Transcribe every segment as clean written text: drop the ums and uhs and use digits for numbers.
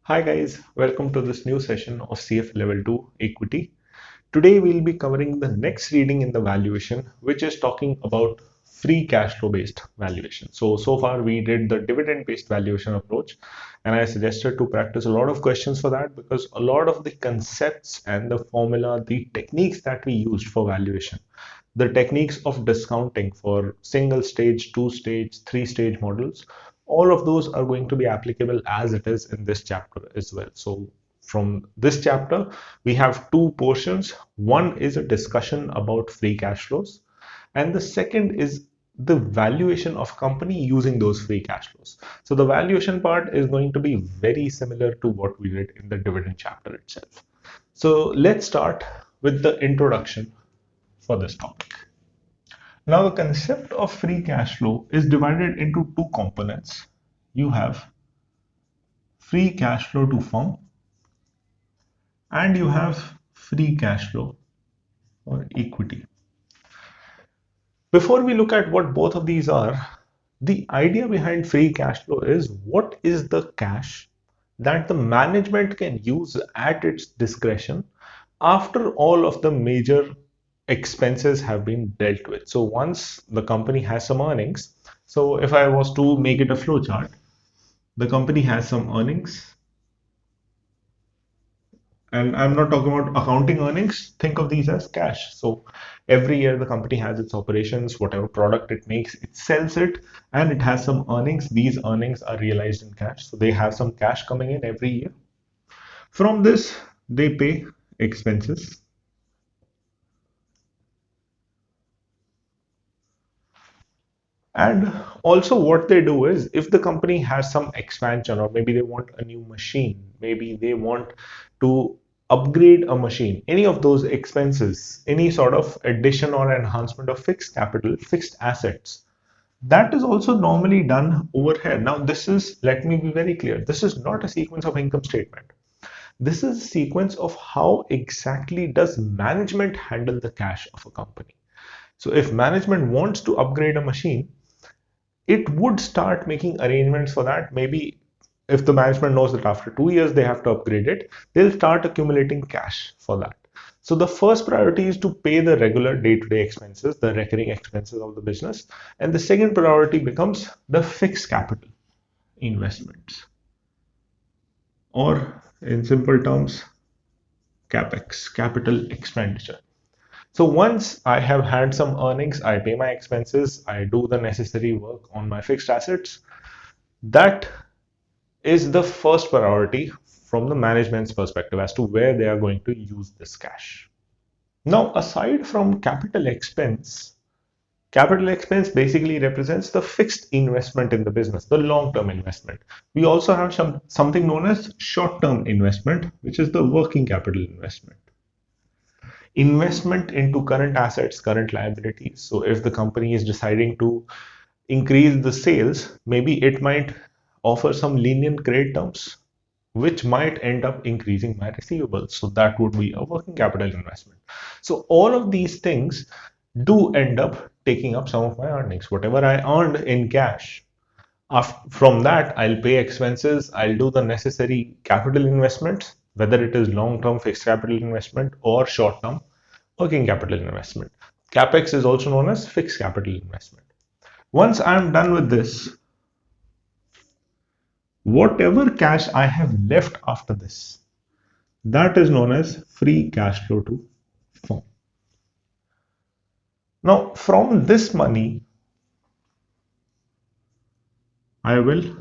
Hi guys, welcome to this new session of CFA Level 2 Equity. Today we'll be covering the next reading in the valuation, which is talking about free cash flow based valuation. So far we did the dividend based valuation approach, and I suggested to practice a lot of questions for that because a lot of the concepts and the formula, the techniques that we used for valuation, the techniques of discounting for single stage, two stage, three stage models, all of those are going to be applicable as it is in this chapter as well. So from this chapter, we have two portions. One is a discussion about free cash flows, and the second is the valuation of company using those free cash flows. So the valuation part is going to be very similar to what we did in the dividend chapter itself. So let's start with the introduction for this topic. Now, the concept of free cash flow is divided into two components. You have free cash flow to firm and you have free cash flow or equity. Before we look at what both of these are, the idea behind free cash flow is what is the cash that the management can use at its discretion after all of the major expenses have been dealt with. So once the company has some earnings, so if I was to make it a flow chart, the company has some earnings, and I'm not talking about accounting earnings. Think of these as cash. So every year the company has its operations, whatever product it makes, it sells it, and it has some earnings. These earnings are realized in cash. So they have some cash coming in every year. From this, they pay expenses. And also, what they do is if the company has some expansion, or maybe they want a new machine, maybe they want to upgrade a machine, any of those expenses, any sort of addition or enhancement of fixed capital, fixed assets, that is also normally done over here. Now, this is, let me be very clear, this is not a sequence of income statement. This is a sequence of how exactly does management handle the cash of a company. So if management wants to upgrade a machine, it would start making arrangements for that. Maybe if the management knows that after 2 years they have to upgrade it, they'll start accumulating cash for that. So the first priority is to pay the regular day-to-day expenses, the recurring expenses of the business. And the second priority becomes the fixed capital investments, or in simple terms, capex, capital expenditure. So once I have had some earnings, I pay my expenses, I do the necessary work on my fixed assets. That is the first priority from the management's perspective as to where they are going to use this cash. Now, aside from capital expense basically represents the fixed investment in the business, the long-term investment. We also have something known as short-term investment, which is the working capital investment. Investment into current assets, current liabilities. So if the company is deciding to increase the sales, maybe it might offer some lenient credit terms, which might end up increasing my receivables. So that would be a working capital investment. So all of these things do end up taking up some of my earnings. Whatever I earned in cash, from that, I'll pay expenses, I'll do the necessary capital investments, whether it is long-term fixed capital investment or short-term working capital investment. CapEx is also known as fixed capital investment. Once I'm done with this, whatever cash I have left after this, that is known as free cash flow to firm. Now, from this money, I will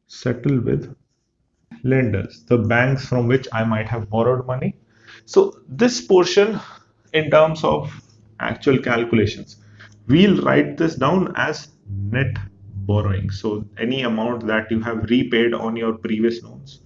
settle with lenders, the banks from which I might have borrowed money. So this portion, in terms of actual calculations, we'll write this down as net borrowing. So any amount that you have repaid on your previous loans,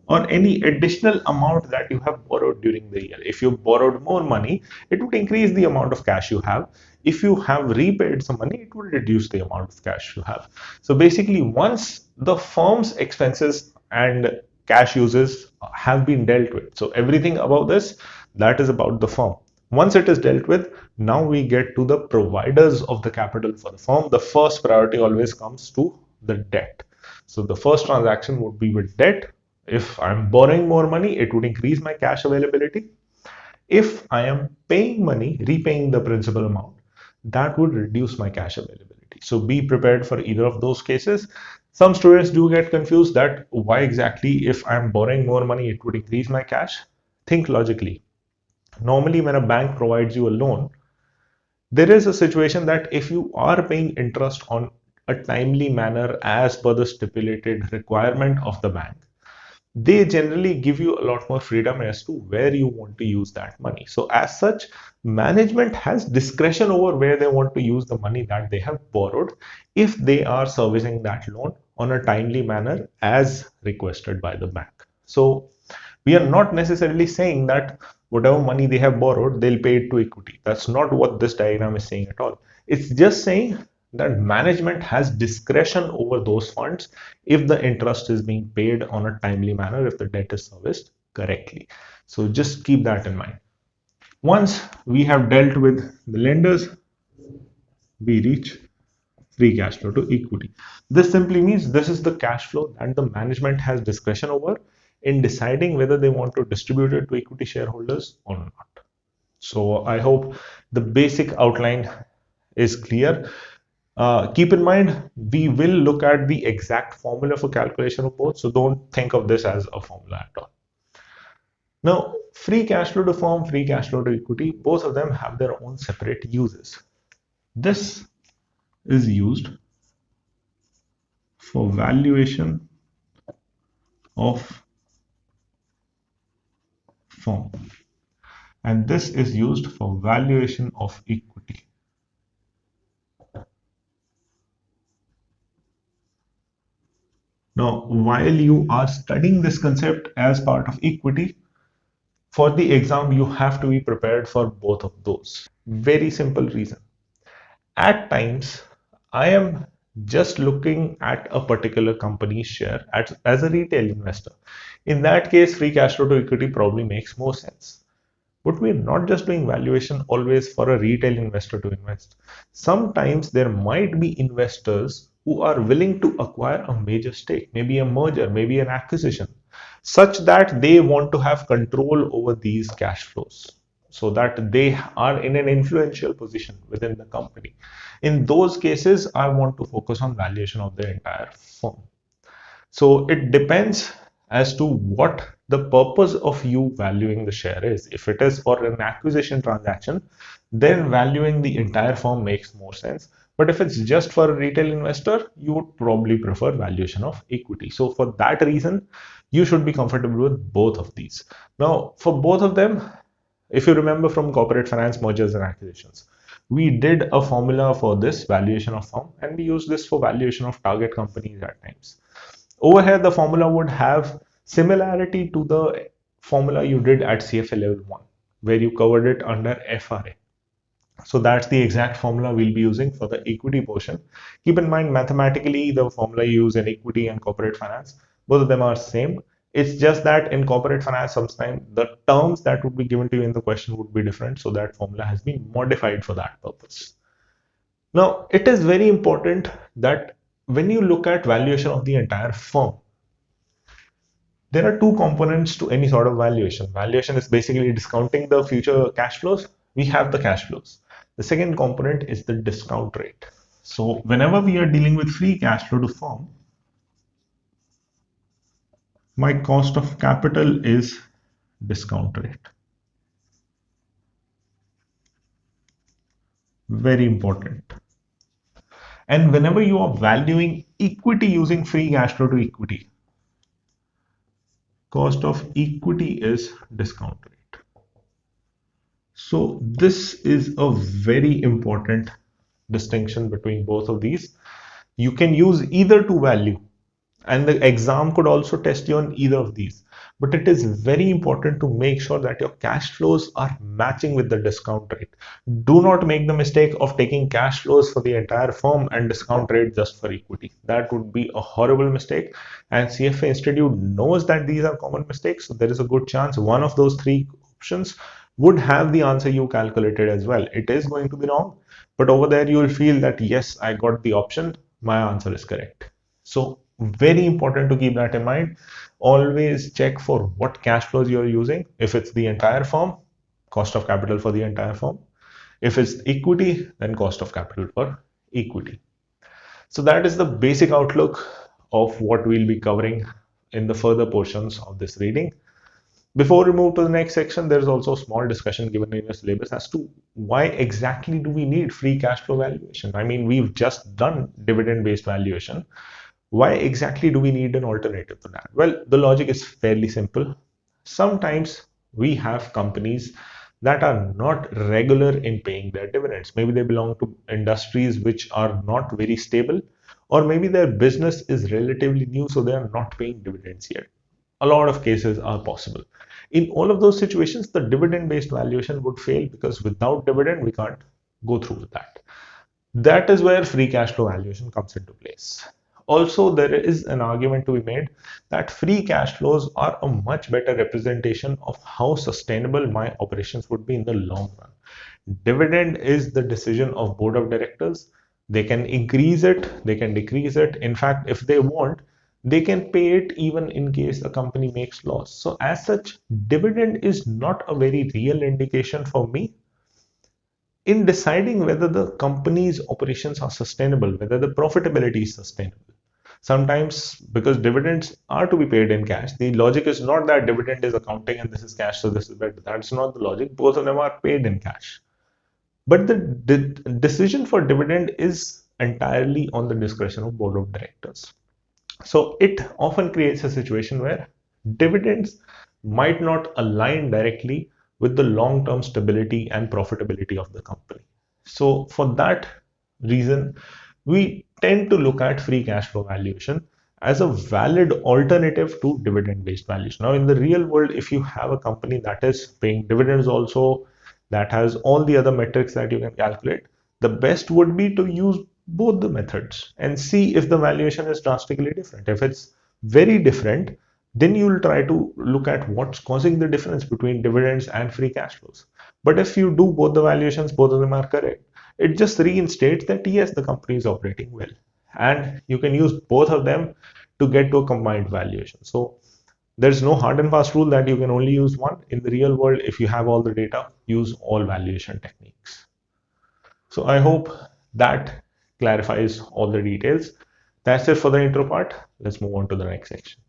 or any additional amount that you have borrowed during the year. If you borrowed more money, it would increase the amount of cash you have. If you have repaid some money, it would reduce the amount of cash you have. So basically, once the firm's expenses and cash uses have been dealt with, so everything above this, that is about the firm. Once it is dealt with, now we get to the providers of the capital for the firm. The first priority always comes to the debt. So the first transaction would be with debt. If I'm borrowing more money, it would increase my cash availability. If I am paying money, repaying the principal amount, that would reduce my cash availability. So be prepared for either of those cases. Some students do get confused that why exactly if I'm borrowing more money, it would increase my cash. Think logically. Normally, when a bank provides you a loan, there is a situation that if you are paying interest on a timely manner as per the stipulated requirement of the bank, they generally give you a lot more freedom as to where you want to use that money. So as such, management has discretion over where they want to use the money that they have borrowed if they are servicing that loan on a timely manner as requested by the bank. So we are not necessarily saying that whatever money they have borrowed, they'll pay it to equity. That's not what this diagram is saying at all. It's just saying that management has discretion over those funds if the interest is being paid on a timely manner, if the debt is serviced correctly. So just keep that in mind. Once we have dealt with the lenders, we reach free cash flow to equity. This simply means this is the cash flow that the management has discretion over in deciding whether they want to distribute it to equity shareholders or not. So I hope the basic outline is clear. Keep in mind, we will look at the exact formula for calculation of both, so don't think of this as a formula at all. Now, free cash flow to firm, free cash flow to equity, both of them have their own separate uses. This is used for valuation of firm, and this is used for valuation of equity. Now, while you are studying this concept as part of equity, for the exam, you have to be prepared for both of those. Very simple reason. At times, I am just looking at a particular company's share as a retail investor. In that case, free cash flow to equity probably makes more sense. But we're not just doing valuation always for a retail investor to invest. Sometimes there might be investors who are willing to acquire a major stake, maybe a merger, maybe an acquisition, such that they want to have control over these cash flows so that they are in an influential position within the company. In those cases, I want to focus on valuation of the entire firm. So it depends as to what the purpose of you valuing the share is. If it is for an acquisition transaction, then valuing the entire firm makes more sense. But if it's just for a retail investor, you would probably prefer valuation of equity. So for that reason, you should be comfortable with both of these. Now, for both of them, if you remember from corporate finance mergers and acquisitions, we did a formula for this valuation of firm, and we use this for valuation of target companies at times. Over here, the formula would have similarity to the formula you did at CFA Level 1, where you covered it under FRA. So that's the exact formula we'll be using for the equity portion. Keep in mind, mathematically, the formula you use in equity and corporate finance, both of them are same. It's just that in corporate finance, sometimes the terms that would be given to you in the question would be different. So that formula has been modified for that purpose. Now, it is very important that when you look at valuation of the entire firm, there are two components to any sort of valuation. Valuation is basically discounting the future cash flows. We have the cash flows. The second component is the discount rate. So whenever we are dealing with free cash flow to firm, my cost of capital is discount rate. Very important. And whenever you are valuing equity using free cash flow to equity, cost of equity is discount rate. So this is a very important distinction between both of these. You can use either to value, and the exam could also test you on either of these. But it is very important to make sure that your cash flows are matching with the discount rate. Do not make the mistake of taking cash flows for the entire firm and discount rate just for equity. That would be a horrible mistake. And CFA Institute knows that these are common mistakes. So there is a good chance one of those three options would have the answer you calculated as well. It is going to be wrong, but over there you will feel that yes, I got the option, my answer is correct. So very important to keep that in mind. Always check for what cash flows you're using. If it's the entire firm, cost of capital for the entire firm. If it's equity, then cost of capital for equity. So that is the basic outlook of what we'll be covering in the further portions of this reading. Before we move to the next section, there's also a small discussion given in your syllabus as to why exactly do we need free cash flow valuation? I mean, we've just done dividend-based valuation. Why exactly do we need an alternative to that? Well, the logic is fairly simple. Sometimes we have companies that are not regular in paying their dividends. Maybe they belong to industries which are not very stable, or maybe their business is relatively new, so they are not paying dividends yet. A lot of cases are possible. In all of those situations, the dividend based valuation would fail because without dividend, we can't go through with that. That is where free cash flow valuation comes into place. Also, there is an argument to be made that free cash flows are a much better representation of how sustainable my operations would be in the long run. Dividend is the decision of board of directors. They can increase it, they can decrease it. In fact, if they want, they can pay it even in case a company makes loss. So as such, dividend is not a very real indication for me in deciding whether the company's operations are sustainable, whether the profitability is sustainable. Sometimes, because dividends are to be paid in cash, the logic is not that dividend is accounting and this is cash, so this is better. That's not the logic. Both of them are paid in cash. But the decision for dividend is entirely on the discretion of board of directors. So it often creates a situation where dividends might not align directly with the long-term stability and profitability of the company. So for that reason, we tend to look at free cash flow valuation as a valid alternative to dividend-based valuation. Now, in the real world, if you have a company that is paying dividends also, that has all the other metrics that you can calculate, the best would be to use both the methods and see if the valuation is drastically different. If it's very different, then you will try to look at what's causing the difference between dividends and free cash flows. But if you do both the valuations, both of them are correct, it just reinstates that yes, the company is operating well. And you can use both of them to get to a combined valuation. So there's no hard and fast rule that you can only use one. In the real world, if you have all the data, use all valuation techniques. So I hope that clarifies all the details. That's it for the intro part. Let's move on to the next section.